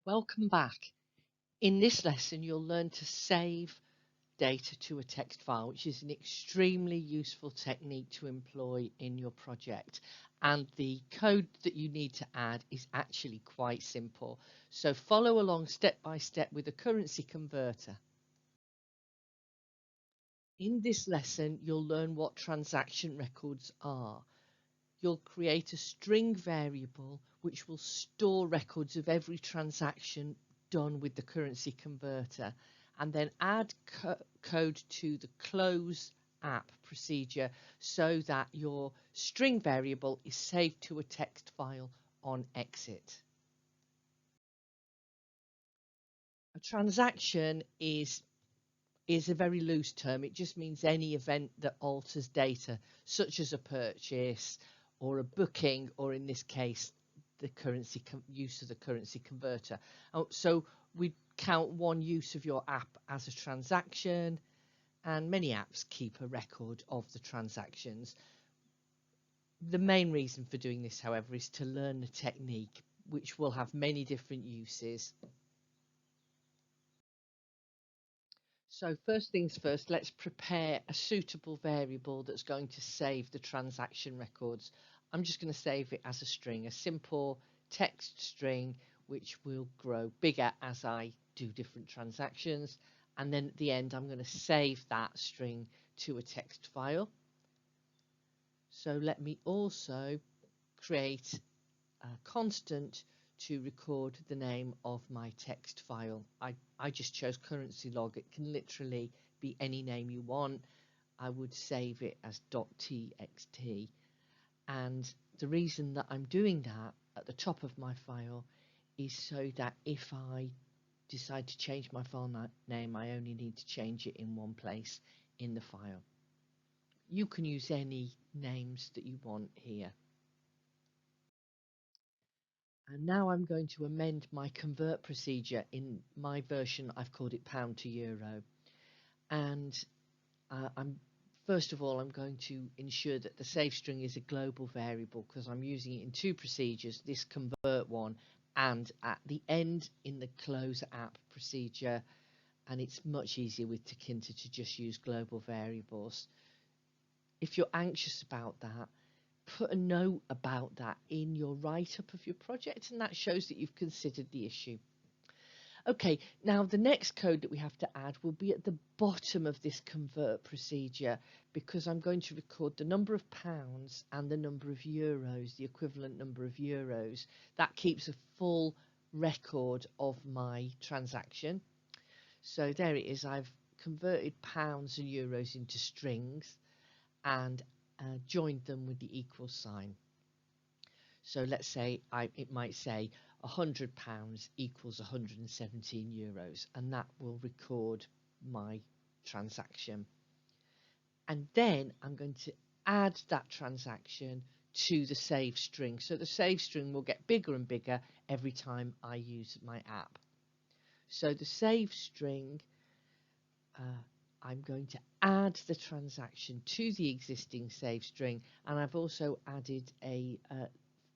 Welcome back. In this lesson, you'll learn to save data to a text file, which is an extremely useful technique to employ in your project. And the code that you need to add is actually quite simple. So follow along step by step with a currency converter. In this lesson, you'll learn what transaction records are. You'll create a string variable which will store records of every transaction done with the currency converter, and then add code to the close app procedure so that your string variable is saved to a text file on exit. A transaction is a very loose term. It just means any event that alters data, such as a purchase or a booking, or in this case, the use of the currency converter. So we count one use of your app as a transaction, and many apps keep a record of the transactions. The main reason for doing this, however, is to learn the technique, which will have many different uses. So first things first, let's prepare a suitable variable that's going to save the transaction records. I'm just going to save it as a string, a simple text string, which will grow bigger as I do different transactions. And then at the end, I'm going to save that string to a text file. So let me also create a constant to record the name of my text file. I just chose currency log. It can literally be any name you want. I would save it as .txt, and the reason that I'm doing that at the top of my file is so that if I decide to change my file name, I only need to change it in one place in the file. You can use any names that you want here. And now I'm going to amend my convert procedure. In my version, I've called it pound to euro. And first of all, I'm going to ensure that the save string is a global variable, because I'm using it in two procedures, this convert one and at the end in the close app procedure. And it's much easier with tkinter to just use global variables. If you're anxious about that, put a note about that in your write-up of your project, and that shows that you've considered the issue. Okay, now the next code that we have to add will be at the bottom of this convert procedure, because I'm going to record the number of pounds and the number of euros, the equivalent number of euros. That keeps a full record of my transaction. So there it is. I've converted pounds and euros into strings and joined them with the equal sign. So let's say it might say £100 equals 117 euros, and that will record my transaction. And then I'm going to add that transaction to the save string. So the save string will get bigger and bigger every time I use my app. So the save string, I'm going to add the transaction to the existing save string, and I've also added a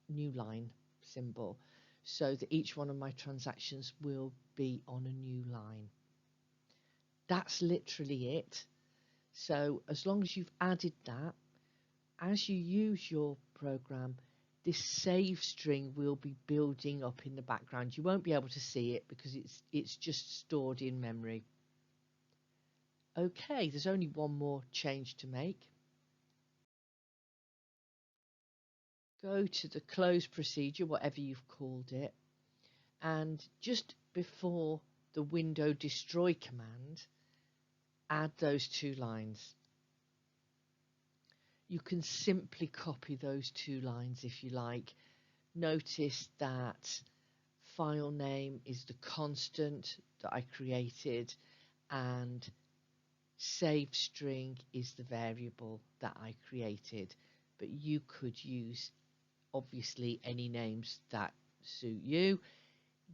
new line symbol so that each one of my transactions will be on a new line. That's literally it. So as long as you've added that, as you use your program, this save string will be building up in the background. You won't be able to see it because it's just stored in memory. Okay, there's only one more change to make. Go to the close procedure, whatever you've called it, and just before the window destroy command, add those two lines. You can simply copy those two lines if you like. Notice that file name is the constant that I created, and save string is the variable that I created, but you could use obviously any names that suit you.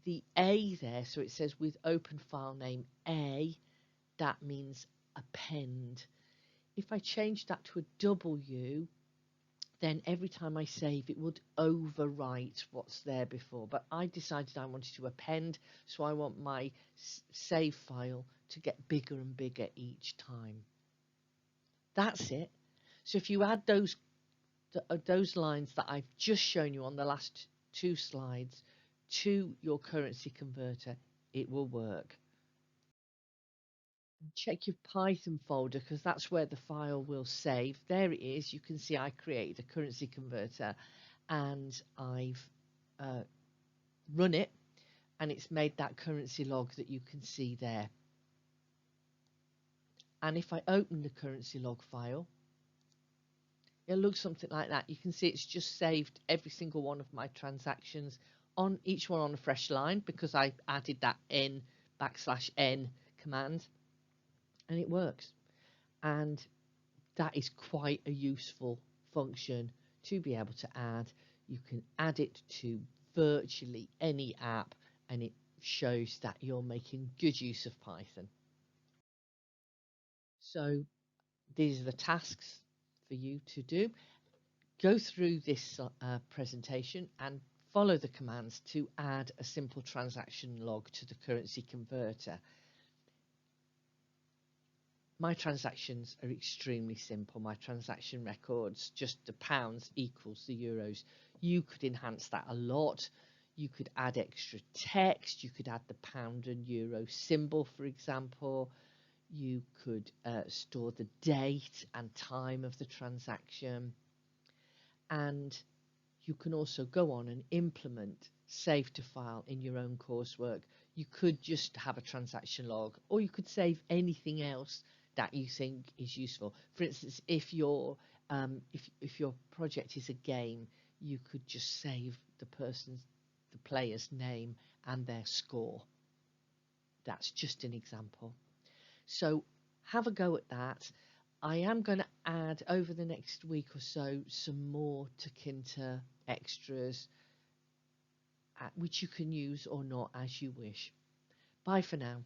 The A there, so it says with open file name A, that means append. If I change that to a W, then every time I save, it would overwrite what's there before. But I decided I wanted to append, so I want my save file to get bigger and bigger each time. That's it. So if you add those lines that I've just shown you on the last two slides to your currency converter, it will work. Check your Python folder because that's where the file will save. There it is. You can see I created a currency converter and I've run it, and it's made that currency log that you can see there. And if I open the currency log file, it looks something like that. You can see it's just saved every single one of my transactions, on each one on a fresh line, because I added that n command, and it works. And that is quite a useful function to be able to add. You can add it to virtually any app, and it shows that you're making good use of Python. So these are the tasks for you to do. Go through this presentation and follow the commands to add a simple transaction log to the currency converter. My transactions are extremely simple. My transaction records, just the pounds equals the euros. You could enhance that a lot. You could add extra text. You could add the pound and euro symbol, for example. You could store the date and time of the transaction. And you can also go on and implement save to file in your own coursework. You could just have a transaction log, or you could save anything else that you think is useful. For instance, if your project is a game, you could just save the player's name and their score. That's just an example. So have a go at that. I am going to add over the next week or so some more tkinter extras, which you can use or not as you wish. Bye for now.